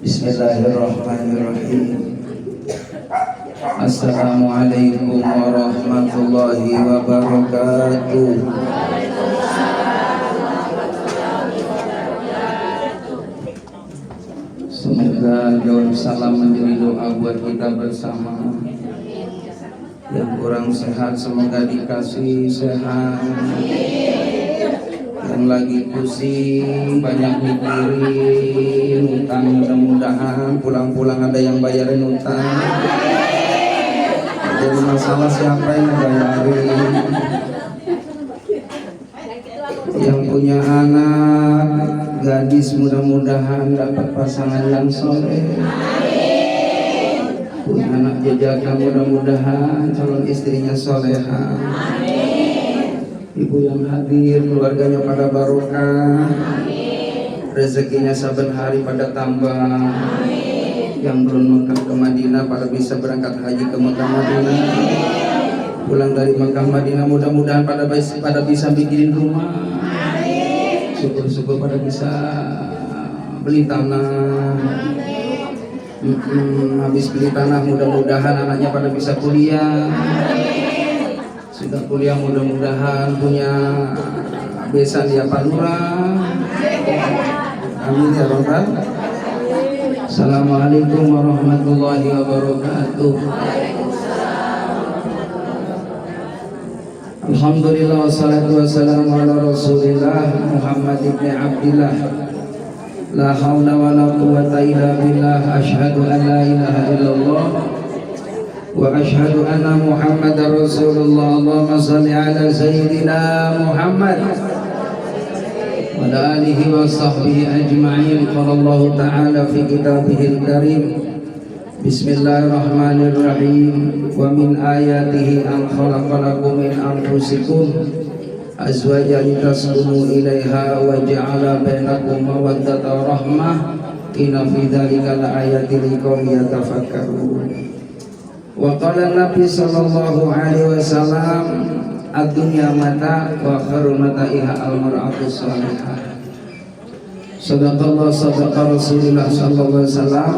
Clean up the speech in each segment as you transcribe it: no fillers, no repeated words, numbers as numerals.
Bismillahirrahmanirrahim. Assalamualaikum warahmatullahi wabarakatuh. Semoga jawab salam menjadi doa buat kita bersama. Yang kurang sehat semoga dikasih sehat. Yang lagi pusing banyak mikirin utang, mudah-mudahan pulang-pulang ada yang bayarin utang. Jadi masalah siapa yang bayarin. Yang punya anak gadis mudah-mudahan dapat pasangan yang soleh. Punya anak jajakan mudah-mudahan calon istrinya soleha. Ibu yang hadir keluarganya pada barokah, rezekinya saben hari pada tambah. Yang belum Mekah ke Madinah pada bisa berangkat haji ke Mekah Madinah. Pulang dari Mekah Madinah mudah-mudahan pada bisa bikin rumah. Syukur-syukur pada bisa beli tanah. Habis beli tanah mudah-mudahan anaknya pada bisa kuliah. Sudah kuliah mudah-mudahan punya besan di Apanura. Amin ya rabbal. Assalamualaikum warahmatullahi wabarakatuh. Alhamdulillah wassalatu wassalamu ala Rasulillah Muhammad ibn Abdillah. La haula wa la quwwata illa billah. Asyhadu an la ilaha illallah wa asyhadu anna Muhammadar Rasulullah. Allahumma shalli ala sayyidina Muhammad wa ala alihi wa sahbihi ajma'in. Qala Allah ta'ala fi kitabihil karim. Bismillahirrahmanirrahim. Wa min ayatihi an khalaqalakum min anfusikum azwajan litaskunu ilaiha wa ja'ala bainakum mawaddatan wa rahmah. Inna fi dzalika laayatin liqaumin yatafakkarun. Wa qala Nabi sallallahu alaihi wasallam ad-dunya mata wa khairul mata'iha al-mar'atu salihah. Sadaqallah sadaqa Rasulullah sallallahu alaihi wasallam.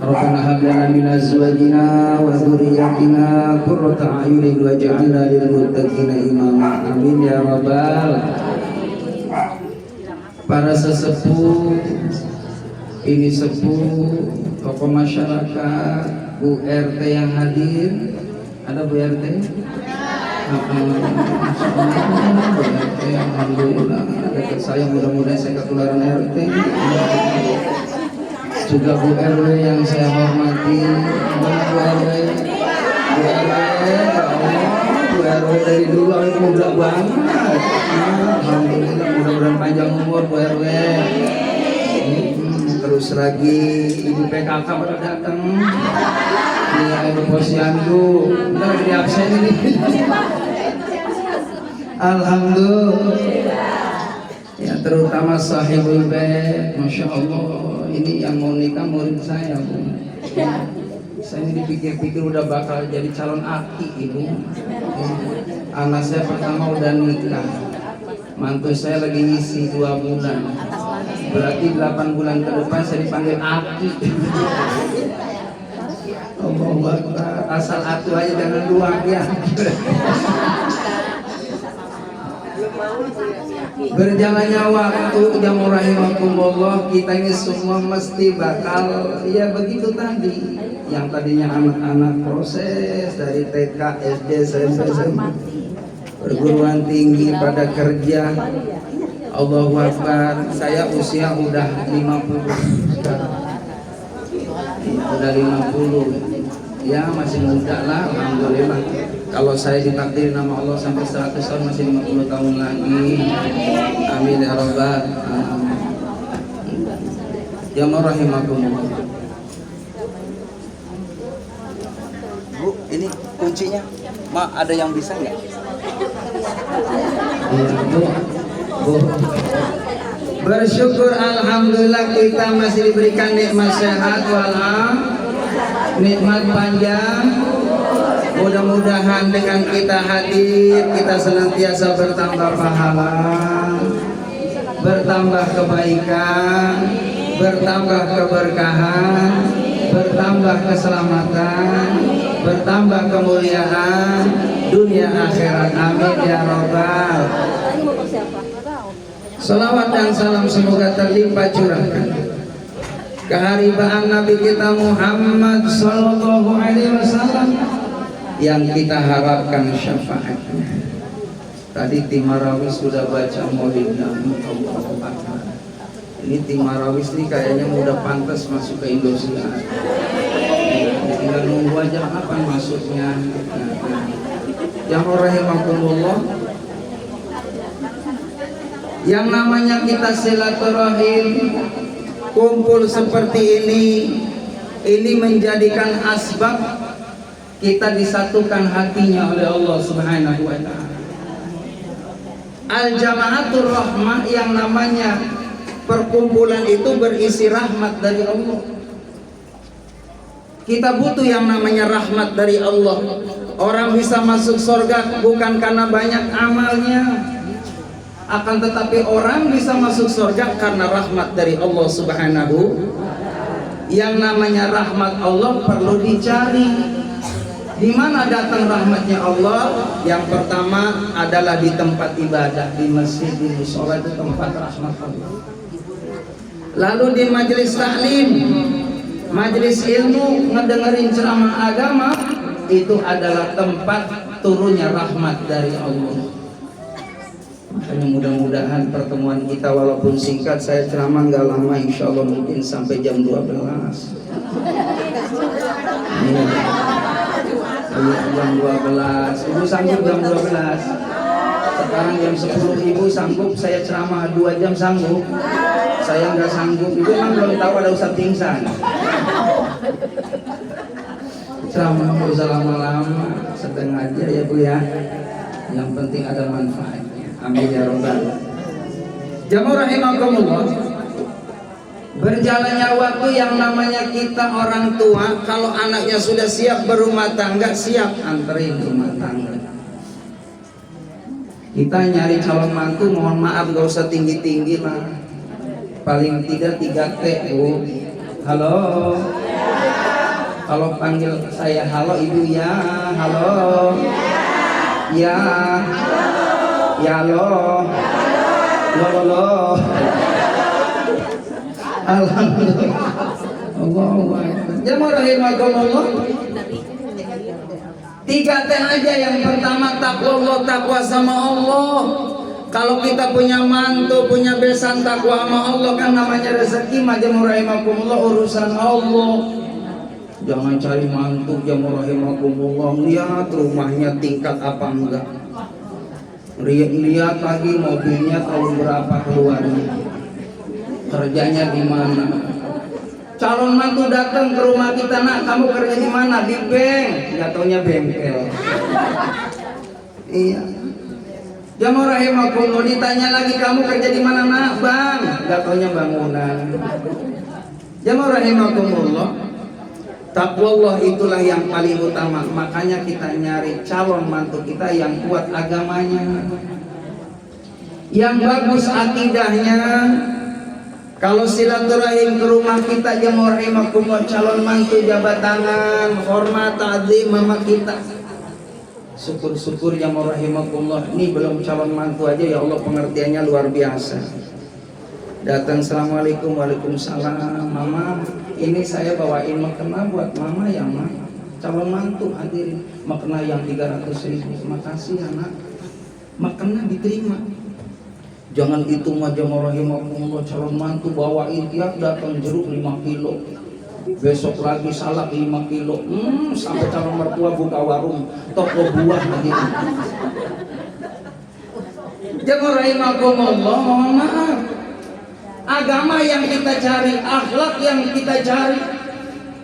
Rabbana hab lana min azwajina wa dhurriyyatina qurrata a'yunin waj'alna lil muttaqina imama. Amin ya rabbal. Para sesepuh, ini sepuh, tokoh masyarakat, Bu RT yang hadir, ada Bu RT? Bu RT, alhamdulillah dekat saya, mudah-mudahan saya ketularan RT. Juga Bu RW yang saya hormati, Bu RW, Bu RW dari dulu aku muda banget. Alhamdulillah mudah-mudahan panjang umur Bu RW. Terus lagi Ibu PKK pada datang. Ini Ibu Posyandu, udah di absen ini. Alhamdulillah. Ya terutama sahibul bait, masya Allah, ini yang mau nikah murid saya Bu. Saya ini dipikir-pikir udah bakal jadi calon aki Ibu. Anak saya pertama udah nikah, mantu saya lagi ngisi 2 bulan. Berarti 8 bulan ke depan saya dipanggil aki. Allahu Akbar, asal atu aja jangan 2 ya. Berjalannya waktu jamu rahimakumullah, kita ini semua mesti bakal ya begitu tadi. Yang tadinya anak-anak proses dari TK, SD, SMP, perguruan tinggi pada kerja. Allahu Akbar, saya usia udah 50 sekarang. Udah 50. Ya masih muda lah, alhamdulillah. Kalau saya ditakdir nama Allah sampai 100 tahun masih 50 tahun lagi. Amin ya rabbal. Ya rahimakumullah. Bu, ini kuncinya. Ma, ada yang bisa nggak? Bu. Bersyukur alhamdulillah kita masih diberikan nikmat sehat walafiat, nikmat panjang. Mudah-mudahan dengan kita hadir, kita senantiasa bertambah pahala, bertambah kebaikan, bertambah keberkahan, bertambah keselamatan, bertambah kemuliaan dunia akhirat. Amin ya robbal. Salawat dan salam semoga terlimpah curahkan keharibaan Nabi kita Muhammad sallallahu alaihi wasallam yang kita harapkan syafaatnya. Tadi tim Marawis sudah baca Maulid Nabi. Ini tim Marawis nih kayaknya udah pantas masuk ke Indosiar. Tinggal nunggu aja kapan masuknya. Yang rahimakumullah, yang namanya kita silaturahim kumpul seperti ini menjadikan asbab kita disatukan hatinya oleh Allah Subhanahu wa taala. Al-jama'atul rahmah, yang namanya perkumpulan itu berisi rahmat dari Allah. Kita butuh yang namanya rahmat dari Allah. Orang bisa masuk surga bukan karena banyak amalnya, akan tetapi orang bisa masuk surga karena rahmat dari Allah Subhanahu. Yang namanya rahmat Allah perlu dicari. Di mana datang rahmatnya Allah? Yang pertama adalah di tempat ibadah, di masjid, di mushola, itu tempat rahmat Allah. Lalu di majelis taklim, majelis ilmu, ngedengerin ceramah agama, itu adalah tempat turunnya rahmat dari Allah. Makanya mudah-mudahan pertemuan kita walaupun singkat, saya ceramah nggak lama, insya Allah mungkin sampai jam 12. Jam 12, ibu sanggup jam 12. Sekarang jam 10, ibu sanggup saya ceramah 2 jam sanggup? Saya nggak sanggup, ibu memang belum tahu ada ustadz pingsan. Ceramah nggak usah lama-lama, sedang aja ya bu ya. Yang penting ada manfaatnya. Amin ya robbal. Jamaah rahimakumullah. Berjalannya waktu, yang namanya kita orang tua, kalau anaknya sudah siap berumah tangga, siap anterin rumah tangga. Kita nyari calon mantu, mohon maaf gak usah tinggi-tinggi lah, paling tidak 3T bu. Halo. Kalau panggil saya halo ibu, ya halo, ya ya lo lo. Alhamdulillah. Allahu akbar. Jamaah rahimakumullah. 3T aja. Yang pertama takwa Allah, takwa sama Allah. Kalau kita punya mantu, punya besan, takwa sama Allah, kan namanya rezeki. Jamaah rahimakumullah, urusan Allah. Jangan cari mantu, jamaah rahimakumullah, lihat rumahnya tingkat apa enggak. Lihat lagi mobilnya tahun berapa keluarnya. Kerjanya di mana? Calon mantu datang ke rumah kita, nak kamu kerja di mana? Di bank. Nggak taunya bengkel. Iya. Jamaah rahimakumullah, ditanya lagi kamu kerja di mana, nak? Bang. Nggak taunya bangunan. Jamaah rahimakumullah, takwa Allah itulah yang paling utama. Makanya kita nyari calon mantu kita yang kuat agamanya, yang bagus akidahnya. Kalau silaturahim ke rumah kita, jamaah rahimakumullah, calon mantu jabat tangan, hormat, ta'zim mama kita. Syukur-syukur jamaah rahimakumullah, ini belum calon mantu aja ya Allah pengertiannya luar biasa. Datang, assalamualaikum, waalaikumsalam, mama, ini saya bawain mukena buat mama ya ma. Calon mantu hadirin, mukena yang 300.000, makasih anak. Mukena diterima. Jangan itu mah jamaah rahimakumullah, calon mantu bawain tiap datang jeruk 5 kilo, besok lagi salak 5 kilo, sampai calon mertua buka warung toko buah gitu. Jamaah rahimakumullah, mohon maaf, agama yang kita cari, akhlak yang kita cari.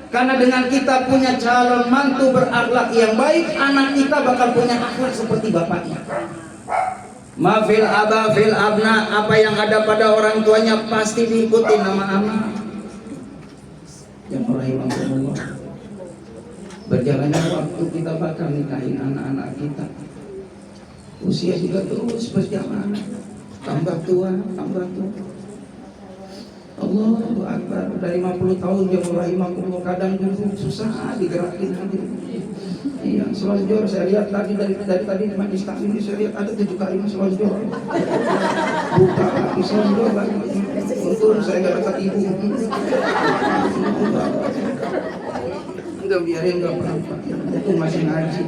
Karena dengan kita punya calon mantu berakhlak yang baik, anak kita bakal punya akhlak seperti bapaknya. Mafil aba fil abna, apa yang ada pada orang tuanya pasti diikuti nama anak. Yang rahimahullah, berjalannya waktu kita bakal nikahin anak-anak kita. Usia juga terus berjalan, tambah tua, tambah tua. Allahu Akbar. Udah 50 tahun dia rahimakumullah, kadang duduk susah digerakin. Iya, selonjor saya lihat tadi dari tadi majlis taklim ini saya lihat ada 7 kali selonjor. Buka lagi selonjor lagi. Untung saya nggak dekat ibu. Udah biarin nggak apa-apa. Itu masih ngaji.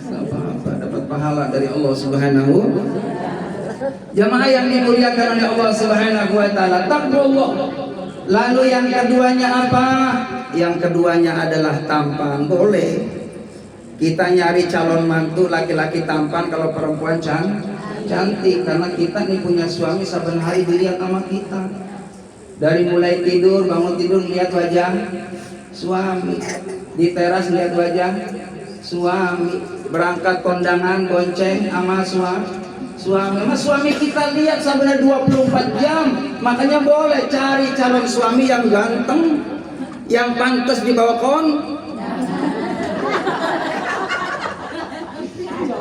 Nggak apa-apa, dapat pahala dari Allah Subhanahu. Jamaah yang dimuliakan oleh Allah Subhanahu wa taala, taqwallah. Lalu yang keduanya apa? Yang keduanya adalah tampan. Boleh kita nyari calon mantu laki-laki tampan kalau perempuan cantik, karena kita nih punya suami saben hari dilihat sama kita. Dari mulai tidur, bangun tidur lihat wajah suami, di teras lihat wajah suami, berangkat kondangan bonceng sama suami kita lihat sebenarnya 24 jam. Makanya boleh cari calon suami yang ganteng, yang pantas dibawa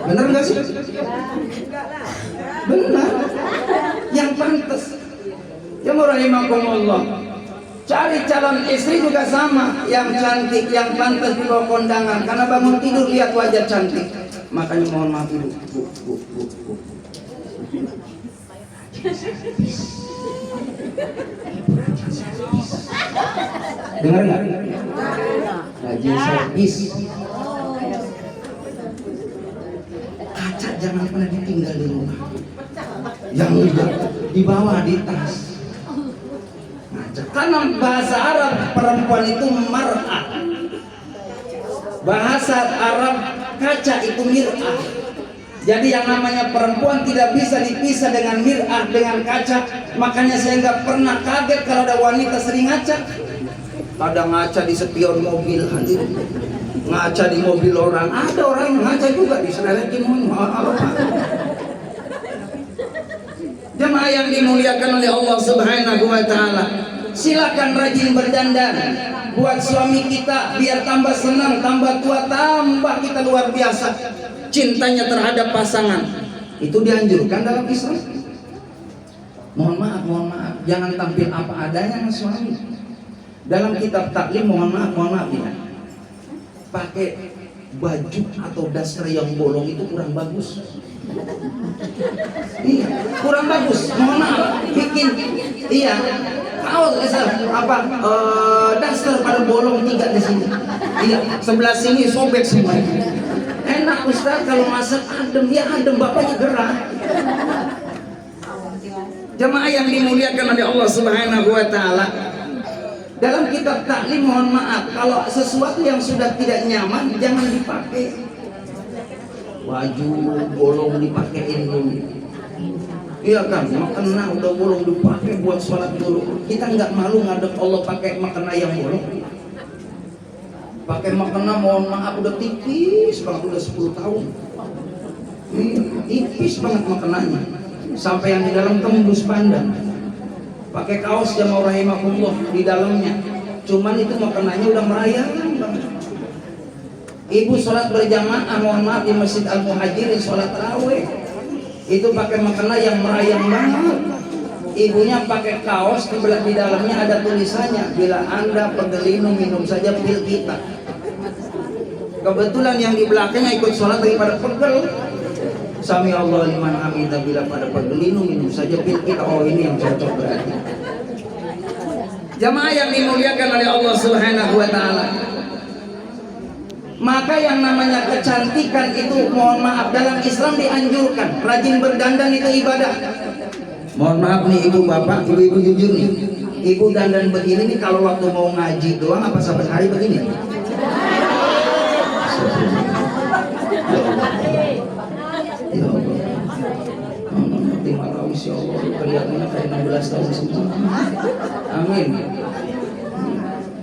bener nggak sih? Benar, yang pantas. Ya rahimakumullah. Cari calon istri juga sama, yang cantik, yang pantas dibawa kondangan. Karena bangun tidur lihat wajah cantik. Makanya mohon maaf ibu, bu. Dengar nggak? Rajin servis. Kaca jangan pernah ditinggal di rumah. Yang dibawa di tas. Karena bahasa Arab perempuan itu mar'ah. Bahasa Arab kaca itu mir'ah. Jadi yang namanya perempuan tidak bisa dipisah dengan mir'ah, dengan kaca. Makanya saya nggak pernah kaget kalau ada wanita sering ngaca. Ada ngaca di spion mobil, ngaca di mobil orang. Ada orang yang ngaca juga di seleletin apa. Jemaah yang dimuliakan oleh Allah Subhanahu wa taala, silakan rajin berdandan buat suami kita biar tambah senang, tambah tua, tambah kita luar biasa cintanya terhadap pasangan. Itu dianjurkan dalam Islam. Mohon maaf, jangan tampil apa adanya sama suami. Dalam kitab taklim mohon maaf ya, pakai baju atau daster yang bolong itu kurang bagus. Iya, kurang bagus. Mohon maaf, bikin kaos daster pada bolong 3 di sini. Iya, sebelah sini sobek semua. Enak Ustaz kalau masak adem, ya adem, bapaknya gerah. Jemaah yang dimuliakan oleh Allah Subhanahu wa taala, dalam kitab taklim mohon maaf, kalau sesuatu yang sudah tidak nyaman jangan dipakai. Baju bolong dipakein dulu. Iya kan, makena udah bolong dipakai buat sholat dulu. Kita nggak malu ngadep Allah pakai makena yang bolong. Pakai makena mohon maaf udah tipis banget, udah 10 tahun. Tipis banget makenanya, sampai yang di dalam tembus pandang. Pakai kaos jamaah rahimakumullah di dalamnya, cuman itu makenanya udah merayang banget. Ibu sholat berjamaah mohon maaf di Masjid Al-Muhajirin sholat tarawih, itu pakai makena yang merayang banget. Ibunya pakai kaos, di dalamnya ada tulisannya, bila Anda pegelinu minum saja pil kita. Kebetulan yang di belakangnya ikut sholat daripada pegel. Sami Allah liman hamidah, bila pada pegelinu minum saja pil kita. Oh, ini yang cocok berarti. Jamaah yang dimuliakan oleh Allah Subhanahu wa taala, maka yang namanya kecantikan itu mohon maaf dalam Islam dianjurkan. Rajin berdandan itu ibadah. Mohon maaf nih ibu bapak, ibu-ibu jujur nih, ibu dandan begini nih kalau waktu mau ngaji doang apa saben hari begini? Ya Allah, terima kasih Allah, kelihatannya kayak 16 tahun semua. Amin.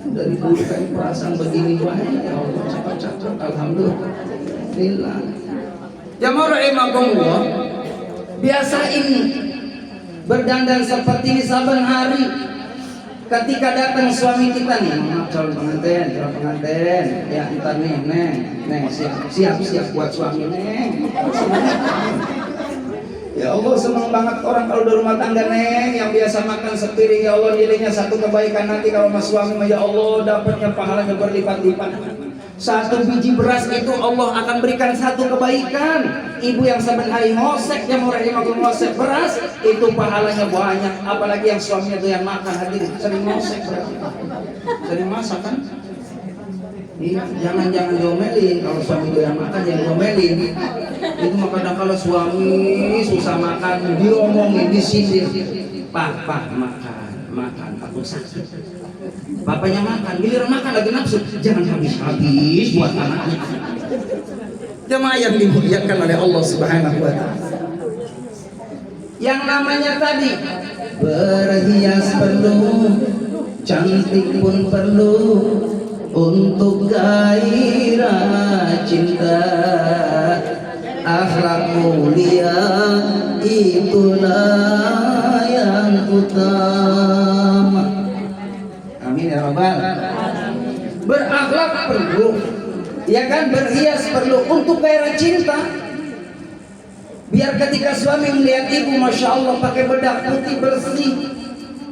Dari dulu kayak perasaan begini banyak, ya Allah, cakap-cakap, alhamdulillah. Jamaah rahimakumullah, biasain berdandan seperti ini saben hari. Ketika datang suami kita nih, calon pengantin, ya entar nih, neng, siap buat suami neng. Ya Allah, senang banget orang kalau di rumah tangga neng yang biasa makan sepiring, ya Allah nilainya satu kebaikan, nanti kalau mas suami ya Allah dapatnya pahalanya berlipat-lipat. Satu biji beras itu Allah akan berikan satu kebaikan. Ibu yang saben hari ngosek, yang mau ngosek beras itu pahalanya banyak. Apalagi yang suaminya tuh yang makan hadirin sering ngosek berarti sering masak kan. Iya, jangan diomelin. Kalau suami doyan makan jangan diomelin. Itu makanya kalau suami susah makan diomongin, disindir. Pak makan, aku sakit. Bapaknya makan, giliran makan lagi nafsu, jangan habis-habis buat anaknya. Jemaah yang dimuliakan oleh Allah Subhanahu wa taala. Yang namanya tadi berhias perlu, cantik pun perlu, untuk gairah cinta. Akhlak mulia itulah yang utama. Amin ya rabbal. Berakhlak perlu, ya kan, berhias perlu untuk gairah cinta. Biar ketika suami melihat ibu masya Allah pakai bedak putih bersih,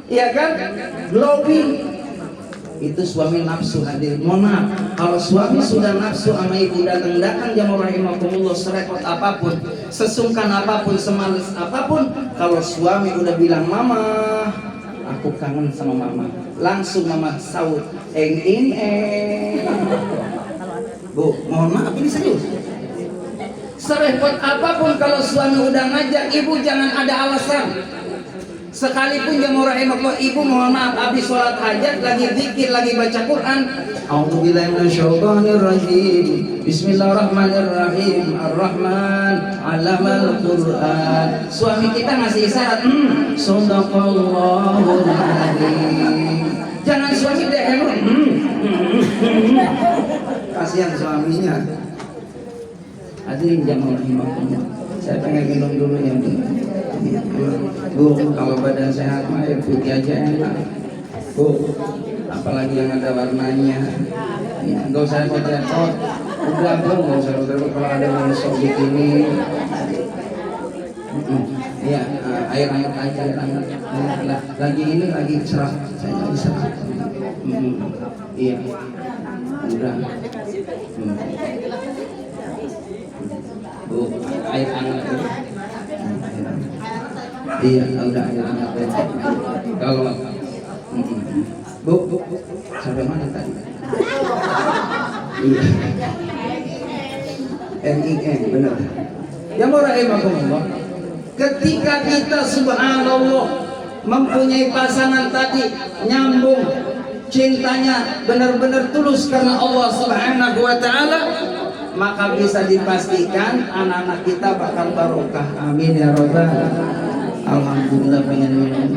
ya kan, glowing, itu suami nafsu hadir. Mohon maaf, kalau suami sudah nafsu sama ibu, datang jamaah rahimakumullah, serepot apapun, sesungkan apapun, semales apapun, kalau suami udah bilang mama, aku kangen sama mama, langsung mama saut Bu, mohon maaf ini serius. Serepot apapun kalau suami udah ngajak ibu, jangan ada alasan. Sekalipun jamaah rahimakumullah, ibu mohon maaf habis sholat hajat, lagi zikir, lagi baca Quran, a'udzubillahi minasyaitonir rajim, bismillahirrahmanirrahim, ar-rahman 'allamal Qur'an, suami kita ngasih isyarat, shadaqallahul adzim. Jangan suami DM, kasihan suaminya. Hadirin jamaah rahimakumullah, saya pengen minum dulu yang ini. Bu, kalau badan sehat mah air putih aja enak. Bu, apalagi yang ada warnanya. Ya, nggak usah repot-repot. Udah bu, nggak usah repot-repot kalau ada yang sok begini. Ya, air hangat aja, air hangat. Lagi ini lagi cerah, saya lagi cerah. Iya, udah. Bu, air hangat. Iya, udah air hangat. Kalau Bu, sampai mana tadi? Iya. NIN, benar. Yang rahimakumullah, ketika kita subhanallah mempunyai pasangan tadi nyambung, cintanya benar-benar tulus karena Allah Subhanahu wa taala, maka bisa dipastikan anak-anak kita bakal barokah. Amin ya rabbal. Alhamdulillah pengen minum.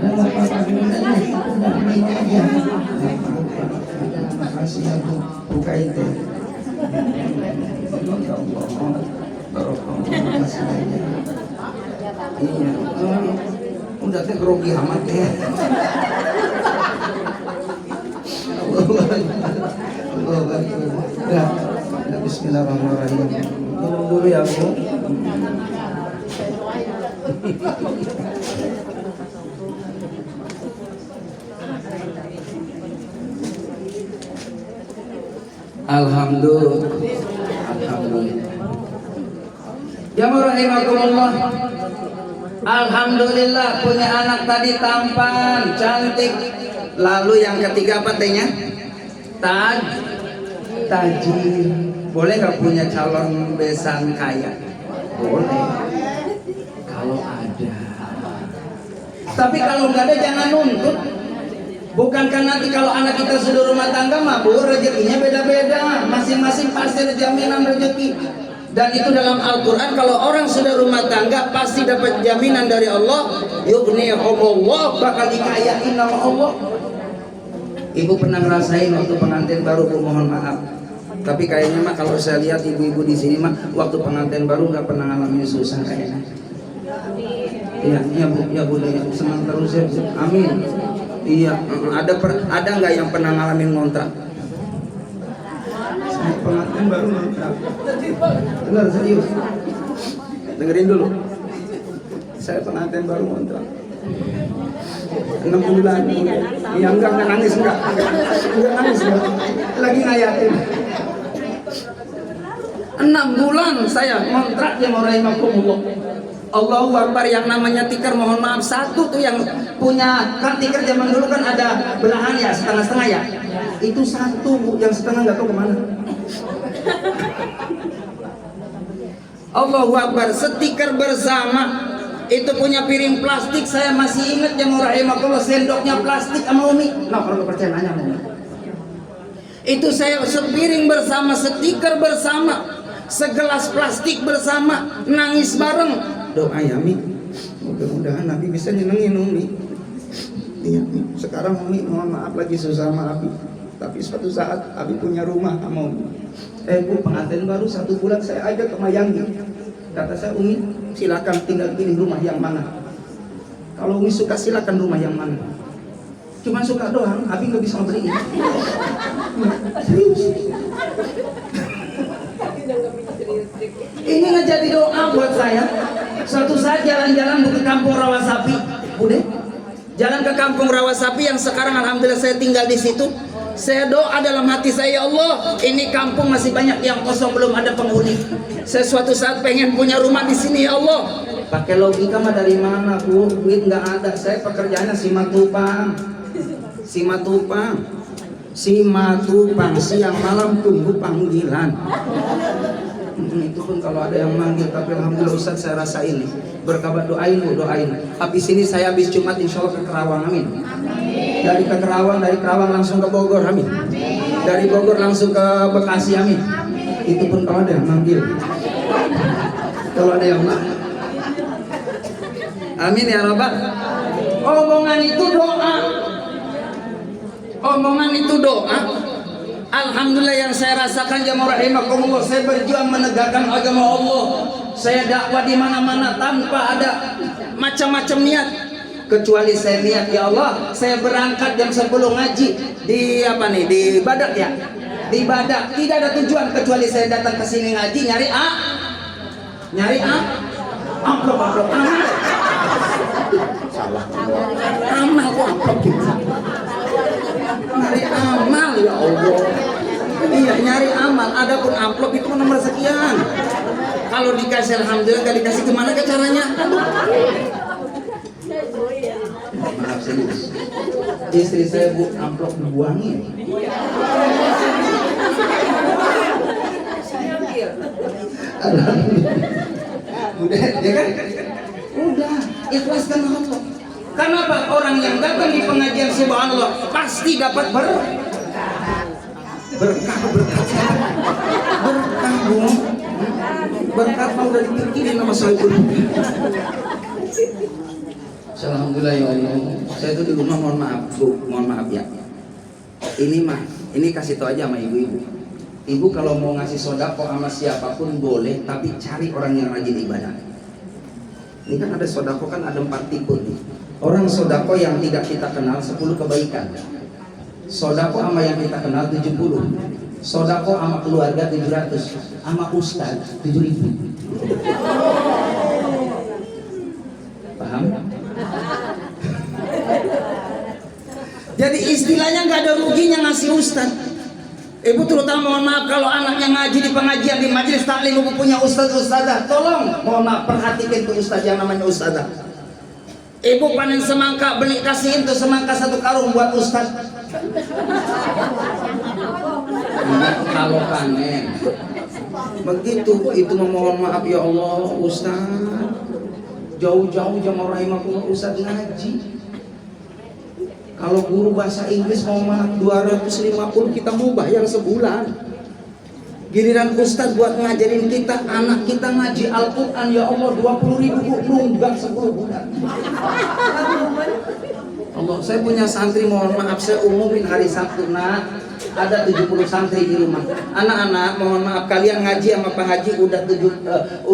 Makasih ya Bu, buka itu. Ya Allah, barokah, makasih aja. Iya, udah teh grogi amat ya. Ya, bismillahirrahmanirrahim. Dulu ya Bu. Alhamdulillah. Jamaah rahimakumullah, alhamdulillah punya anak tadi tampan, cantik. Lalu yang ketiga apa tehnya? Tajir. Boleh nggak punya calon besan kaya? Boleh, kalau ada. Tapi kalau nggak ada jangan nuntut. Bukankah nanti kalau anak kita sudah rumah tangga mah Bu, rezekinya beda-beda, masing-masing pasti ada jaminan rezeki. Dan itu dalam Al-Quran, kalau orang sudah rumah tangga pasti dapat jaminan dari Allah, yughnihumullah, bakal dikayain sama Allah. Ibu pernah ngerasain waktu pengantin baru Bu, mohon maaf, tapi kayaknya mah kalau saya lihat ibu-ibu di sini mah waktu pengantin baru nggak pernah ngalamin susah kayaknya. Iya Bu, ya Bu, ya senang terus ya Bu. Amin. Iya, ada nggak yang pernah ngalamin ngontrak? Saya pengantin baru ngontrak. Dengar serius, dengerin dulu. Saya pengantin baru ngontrak 6 bulan. Ya enggak nangis enggak nangis enggak. Lagi ngayatin. 6 bulan saya ngontrak yang rahimakumullah. Allahu Akbar. Yang namanya tikar, mohon maaf, satu tuh yang punya kan tikar zaman dulu kan ada belahan ya, setengah-setengah ya. Itu satu, yang setengah nggak tahu kemana. Allahu Akbar. Setikar bersama. Itu punya piring plastik, saya masih ingat yang rahimakumullah, sendoknya plastik sama Umi. Nah, kalau nggak percaya nanya Umi. Itu saya sepiring bersama, setikar bersama, segelas plastik bersama, nangis bareng. Doa ya Mi, mudah-mudahan Nabi bisa nyenengin Umi. Iya Mi, sekarang Umi mohon maaf lagi susah sama Abi, tapi suatu saat Abi punya rumah sama Umi. Bu, pengantin baru 1 bulan saya ajak ke Mayanggi. Kata saya, Umi silakan tinggal pilih rumah yang mana. Kalau Umi suka silakan rumah yang mana. Cuma suka doang, Abi nggak bisa beliin. Serius. Ini ngejadi doa buat saya. Suatu saat jalan-jalan ke kampung Rawasapi, udah jalan ke kampung Rawasapi yang sekarang alhamdulillah saya tinggal di situ. Saya doa dalam hati saya, ya Allah, ini kampung masih banyak yang kosong, belum ada penghuni. Saya suatu saat pengen punya rumah di sini, ya Allah. Pakai logika mah dari mana, Bu? Duit nggak ada. Saya pekerjaannya simatupang, siang malam tunggu panggilan. Itu pun kalau ada yang manggil, tapi alhamdulillah Ustaz saya rasa ini berkabar, doain Bu, doain. Habis ini saya habis Jumat insya Allah ke Kerawang, amin. Dari Kerawang langsung ke Bogor, amin. Dari Bogor langsung ke Bekasi, amin. Itu pun kalau ada yang manggil, kalau ada yang manggil, amin ya Rabbal. Omongan itu doa. Alhamdulillah yang saya rasakan jamaah rahimakumullah, saya berjuang menegakkan agama Allah. Saya dakwah di mana-mana tanpa ada macam-macam niat, kecuali saya niat, ya Allah, saya berangkat jam 10 ngaji di di Badak ya. Di Badak tidak ada tujuan kecuali saya datang ke sini ngaji nyari amplop. Salah. Amal kok amplop gitu. Nyari amal, ya Allah. Iya, nyari amal. Adapun amplop itu nomor sekian. Kalau dikasih alhamdulillah, gak dikasih kemana ke caranya? Maaf serius. Istri saya Bu, amplop dibuangin. Udah, ya kan? Udah, ikhlaskan Allah. Kenapa? Orang yang datang di pengajian subhanallah pasti dapat berkah Bu. Berkat mau udah dipikirin sama saya. Alhamdulillah ya Allah. Saya tuh di rumah, mohon maaf Bu, mohon maaf ya. Ini kasih tau aja sama ibu-ibu. Ibu kalau mau ngasih sodako sama siapapun boleh, tapi cari orang yang rajin ibadah. Ini kan ada sodako kan ada 4 tipe nih. Orang sodako yang tidak kita kenal 10 kebaikan. Sodako sama yang kita kenal 70. Sodako sama keluarga 700. Sama ustaz 7.000. Paham? Jadi istilahnya nggak ada ruginya ngasih ustaz. Ibu terutama mohon maaf kalau anaknya ngaji di pengajian di majelis taklim, ibu punya ustazah, tolong mohon maaf perhatikan tuh ustaz yang namanya ustazah. Ibu panen semangka, beli kasihin tuh semangka 1 karung buat ustaz. Kalau panen begitu, itu memohon maaf ya Allah ustaz. Jauh-jauh jamaah rahimakumullah ustaz ngaji. Kalau guru bahasa Inggris mau 250 kita mau bayar sebulan. Giliran ustaz buat ngajarin kita, anak kita ngaji Al-Quran, ya Allah 20.000 nunggak 10 bulan. Allah, saya punya santri, mohon maaf saya umumin hari Sabtu, nak. Ada 70 santri di rumah. Anak-anak, mohon maaf kalian ngaji sama Pak Haji udah 1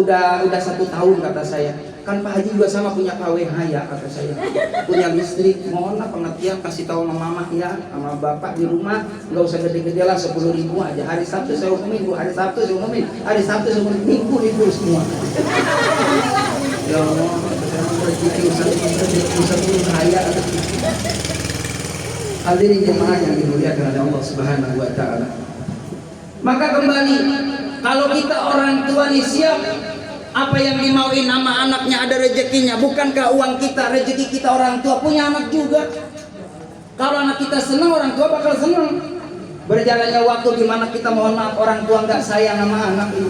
tahun kata saya. Kan Pak Haji juga sama punya KWH ya kata saya. Punya listrik, mohonlah pengertian kasih tahu sama mama ya, sama bapak di rumah, nggak usah gede-gede lah 10.000 aja. Hari Sabtu saya umumin Bu, hari Sabtu saya umumin, hari Sabtu saya umumin, minggu libur semua. Ya Allah, rezeki Ustaz pun kaya. Hadirin jemaah yang dimuliakan oleh Allah Subhanahu wa taala. Maka kembali, kalau kita orang tua nih siap, apa yang dimauin nama anaknya ada rezekinya. Bukankah uang kita, rezeki kita orang tua, punya anak juga. Kalau anak kita senang, orang tua bakal senang. Berjalannya waktu di mana kita mohon maaf orang tua nggak sayang sama anak ini.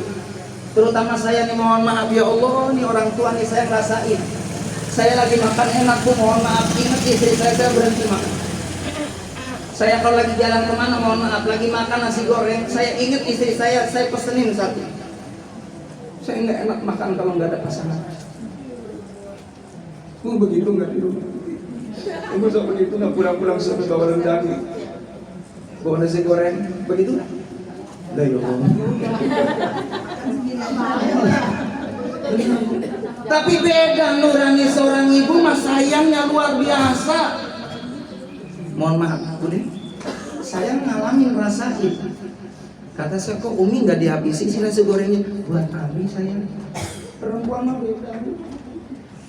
Terutama saya nih mohon maaf, ya Allah, nih orang tua nih saya ngerasain. Saya lagi makan enak Bu, mohon maaf, ingat istri saya berhenti makan. Saya kalau lagi jalan kemana mohon maaf, lagi makan nasi goreng, saya ingat istri saya pesenin satu. Saya nggak enak makan kalau nggak ada pasangan. Begitu nggak di rumah. Ibu sok begitu nggak pulang-pulang sampai bawa rendang, bawa nasi goreng, begitu? Dah ya Allah. Tapi beda nurani seorang ibu mah sayangnya luar biasa. Mohon maaf, Budi, saya ngalamin rasain. Kata saya, kok Umi nggak dihabisin sih nasi gorengnya? Buat Abi sayang. Perempuan mah beda.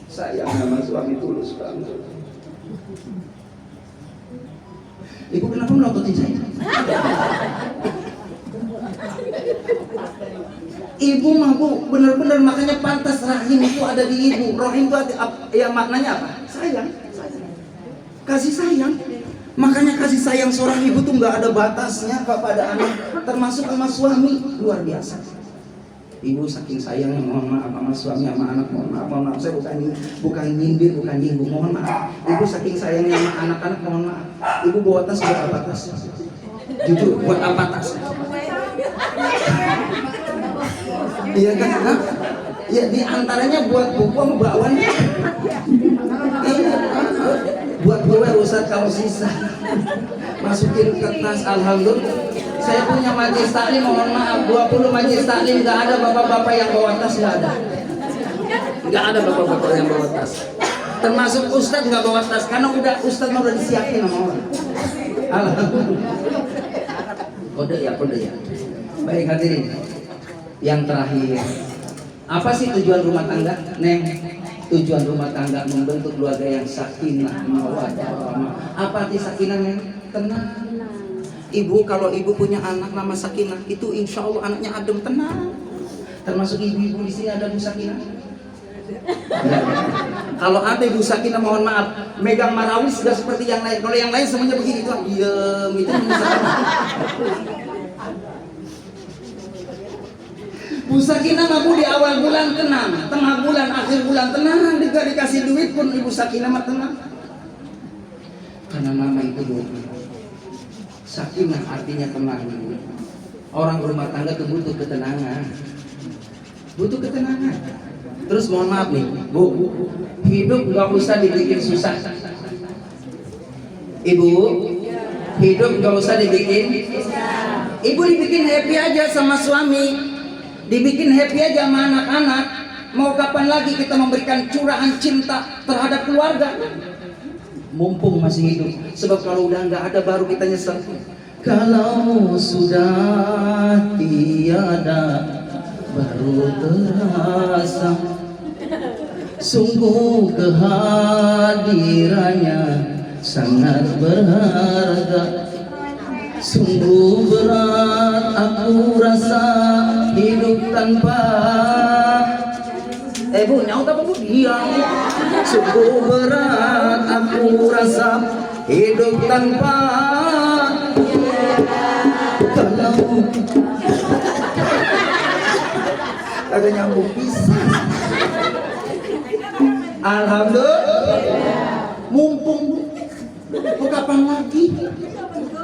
Sayang sama suami tulus banget. Ibu kenapa melototin saya? Ibu mah Bu, bener-bener makanya pantas rahim itu ada di ibu. Rahim itu ya maknanya apa? Sayang. Kasih sayang. Makanya kasih sayang seorang ibu tuh nggak ada batasnya kepada anak, termasuk sama suami, luar biasa. Ibu saking sayangnya, mohon maaf sama suami sama anak, mohon maaf, saya bukan nyindir, bukan nyinggung, mohon maaf. Ibu saking sayangnya sama anak-anak, mohon maaf. Ibu bawa tas buat apa tas? Jujur, buat apa tas? Iya kan? Hah? Ya di antaranya buat buku sama bakwan. Iya. Buat gue Ustaz kalau sisa masukin ke tas. Alhamdulillah saya punya majelis taklim, mohon maaf 20 majelis taklim gak ada bapak-bapak yang bawa tas, gak ada bapak-bapak yang bawa tas, termasuk Ustaz gak bawa tas karena Ustaz udah disiapin sama orang. Alhamdulillah. Kode ya. Baik hadirin, yang terakhir, apa sih tujuan rumah tangga, Neng? Tujuan rumah tangga membentuk keluarga yang sakinah mawaddah warahmah. Apa arti sakinah, Neng? Tenang. Ibu kalau ibu punya anak nama Sakinah, itu insya Allah anaknya adem, tenang. Termasuk ibu-ibu di sini ada Bu Sakinah. Kalau ada Ibu Sakinah mohon maaf, megang marawis sudah seperti yang lain. Kalau yang lain semuanya begini tuh, diem itu. Bu Sakinah ngaku di awal bulan tenang, tengah bulan, akhir bulan tenang, dikasih duit pun Ibu Sakinah mah tenang. Karena nama itu Sakinah artinya tenang. Orang rumah tangga itu butuh ketenangan. Terus mohon maaf nih, Bu, hidup gak usah dibikin susah. Ibu, hidup gak usah dibikin. Ibu dibikin happy aja sama suami, dibikin happy aja sama anak-anak. Mau kapan lagi kita memberikan curahan cinta terhadap keluarga? Mumpung masih hidup. Sebab kalau udah nggak ada baru kita nyesel. Kalau sudah tiada baru terasa sungguh kehadirannya sangat berharga. Sungguh berat aku rasa hidup tanpa Bu, nyaut apa Bu? Iya. Sungguh berat aku rasa hidup tanpa kalau agak nyambung pisah. Alhamdulillah. Mumpung Bu, kapan lagi?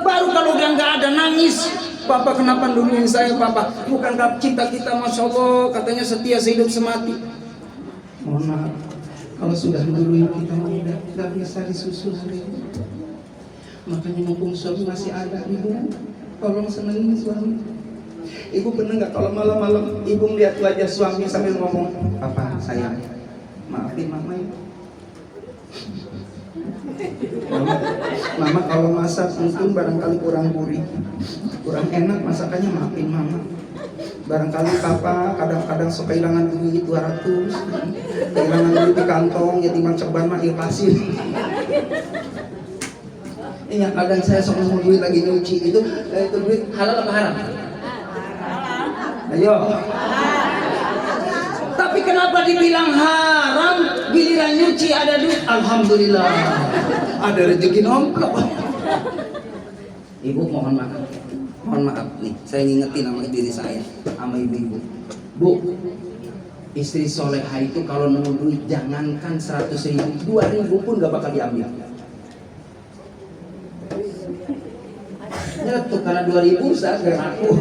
Baru kalau udah nggak ada nangis. Papa kenapa duluin saya, Papa? Bukankah cinta kita Masya Allah katanya setia sehidup semati? Mohon maaf, kalau sudah duluin kita udah nggak bisa disusul hari ini. Makanya mumpung suami masih ada, Ibu tolong senengin suami. Ibu pernah nggak kalau malam-malam Ibu melihat wajah suami sambil ngomong, Papa sayang, maafin Mama ya. Mama kalau masak mungkin barangkali kurang gurih, kurang enak masakannya, maafin Mama. Barangkali papa kadang-kadang sok kehilangan duit 200, kehilangan duit di kantong, ya timbang ceban mah ikhlasin. Iya, kadang saya sok nemu duit lagi nyuci itu duit halal apa haram? Ayo. Tapi kenapa dibilang haram? Giliran nyuci ada duit, alhamdulillah. Ada rezeki nomplok. Ibu mohon maaf nih, saya ngingetin sama diri saya, sama ibu-ibu. Bu, istri soleha itu kalau nemu duit jangankan 100.000, 2.000 pun gak bakal diambil. Ya tuh karena 2.000 saya aku.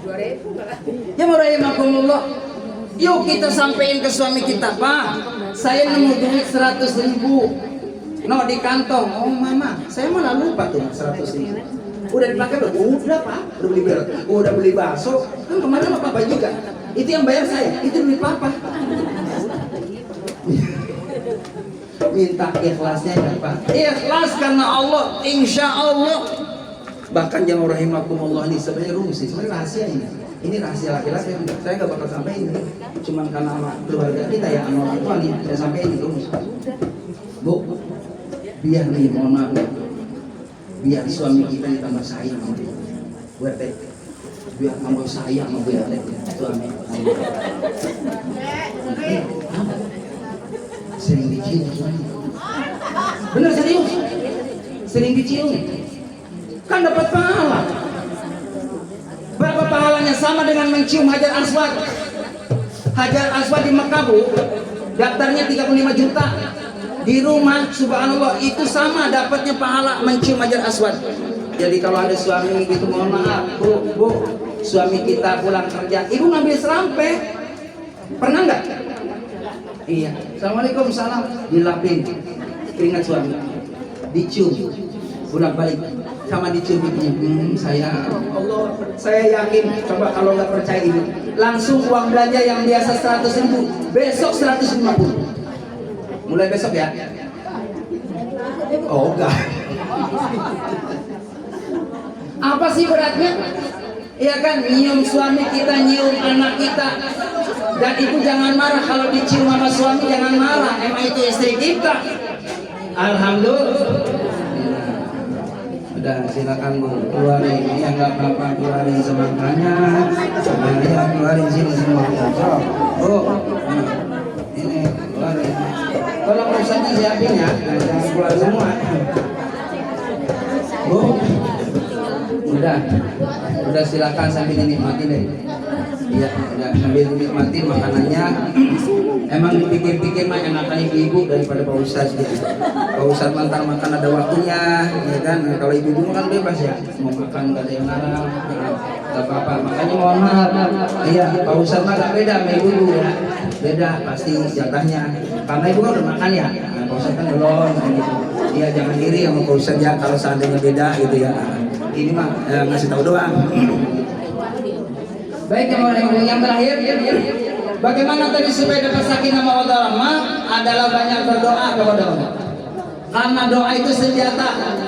2.000 ya murahimakumullah. Yuk kita sampein ke suami kita, Pak, saya nemu duit 100.000 no di kantong. Oh mama, saya malah lupa tuh 100.000. Udah dipakai belum? Udah Pak, udah beli bakso. Kan kemarin sama papa juga. Itu yang bayar saya, itu duit papa. Minta ikhlasnya ya Pak. Ikhlas karena Allah, insya Allah. Bahkan yang rahimakumullah ini sebenarnya rumus sih, sebenarnya rahasia ini. Ini rahasia laki-laki, saya nggak bakal sampein ini. Cuman karena sama keluarga kita ya, sama orang tua nih, saya sampein ini rumus. Bu, biar nih, mohon maaf, biar suami kita ditambah sayang sama dia. Buat teh, biar tambah sayang sama dia suami. Sering dicium suami. Bener serius, sering dicium. Kan dapat pahala. Berapa pahalanya? Sama dengan mencium Hajar Aswad. Hajar Aswad di Mekah, Bu, daftarnya 35 juta. Di rumah, subhanallah, itu sama dapatnya pahala mencium Hajar Aswad. Jadi kalau ada suami gitu, mohon maaf, bu, suami kita pulang kerja, ibu ngambil serampe, pernah nggak? Iya. Assalamualaikum, salam, dilapin keringat suami, dicium, pulang balik sama dicium ibunya. Allah, saya yakin. Coba kalau nggak percaya ibu, langsung uang belanja yang biasa 100.000 besok 150. Mulai besok ya? Oh enggak. Apa sih beratnya? Iya kan, nyium suami kita, nyium anak kita. Dan ibu jangan marah kalau dicium sama suami, jangan marah. Emang itu istri kita. Alhamdulillah. Udah silakan Bu, keluarin. Yang nggak apa-apa keluarin semangkanya. Ya keluarin sini semua. Bu, ini keluarin. Kalau urusannya siapin ya, jangan keluar semua. Bu, udah silakan sambil dinikmati deh. Iya, udah sambil dinikmati makanannya. Emang dipikir-pikir mah enakan ibu-ibu daripada Pak Ustaz gitu. Pak Ustaz mantar makan ada waktunya, ya kan? Nah, kalau ibu-ibu kan bebas ya, mau makan gak ada yang larang, gak apa-apa. Makanya mohon maaf, iya Pak Ustaz mah gak beda sama ibu-ibu ya. Beda pasti jatahnya. Karena ibu kan udah makan ya, nah, Pak Ustaz kan belum gitu. Iya jangan iri sama Pak Ustaz ya kalau seandainya beda gitu ya. Ini mah ngasih tahu doang. Baik yang terakhir, bagaimana tadi supaya dapat sakinah mawaddah rahmah adalah banyak berdoa kepada Allah. Karena doa itu senjata.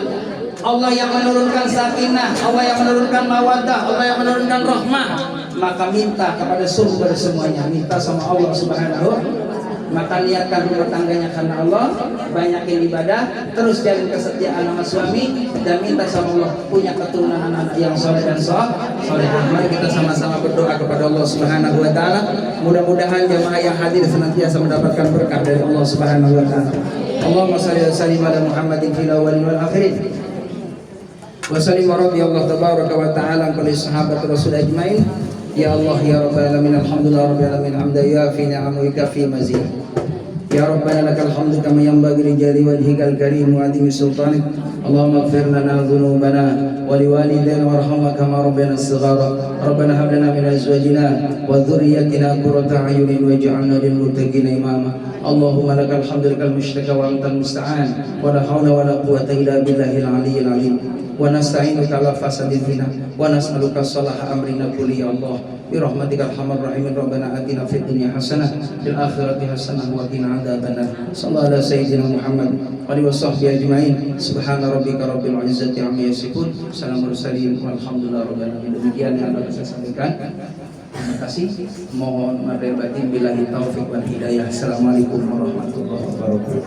Allah yang menurunkan sakinah, Allah yang menurunkan mawaddah, Allah yang menurunkan rahmah. Maka minta kepada sumber semuanya, minta sama Allah Subhanahu. Maka niatkan rumah tangganya karena Allah, banyakin ibadah, terus jalin kesetiaan sama suami, dan minta sama Allah punya keturunan anak-anak yang soleh dan solehah. Mari kita sama-sama berdoa kepada Allah Subhanahu wa taala. Mudah-mudahan jamaah yang hadir senantiasa mendapatkan berkah dari Allah Subhanahu wa taala. Allahumma shalli wa sallim ala Muhammadin fil awwalin wal akhirin. Wa sallim radhiyallahu tabaraka wa ta'ala an kulli sahabat Rasul ajmain. Ya Allah ya Rabbal alamin, alhamdulillah rabbil alamin, hamdan yafi ni'amika fi mazid. Ya Rabbana lakal hamdu kama yanbaghi li jalali wajhikal karim wa 'azimi sultanik. Allahumma ighfir lana dhunubana wa liwalidayna warhamna kama rabbayana shighara. Rabbana hab lana min azwajina wa dhurriyyatina qurrata a'yunin waj'alna lil muttaqina imama. Allahumma lakal hamdu lakal mushtaka wa antal musta'an wa la hawla wa la quwwata illa billahil aliyyil azim. Wa nasta'inuka ala fasadil fina wa nas'aluka salaha amrina kulli ya Allah bi rahmatikal arhamar rahimin. Rabbana atina fid dunya hasanah fil akhirati hasanah wa qina adzabannar. Sallallahu ala sayyidina Muhammad wa alihi washabbihi ajmain. Subhana rabbika rabbil izzati amma yasifun. Salamun mursalin walhamdulillahi rabbil alamin. Demikian yang dapat saya sampaikan. Terima kasih. Mohon maaf lahir batin, billahi taufik wal hidayah. Assalamualaikum warahmatullahi wabarakatuh.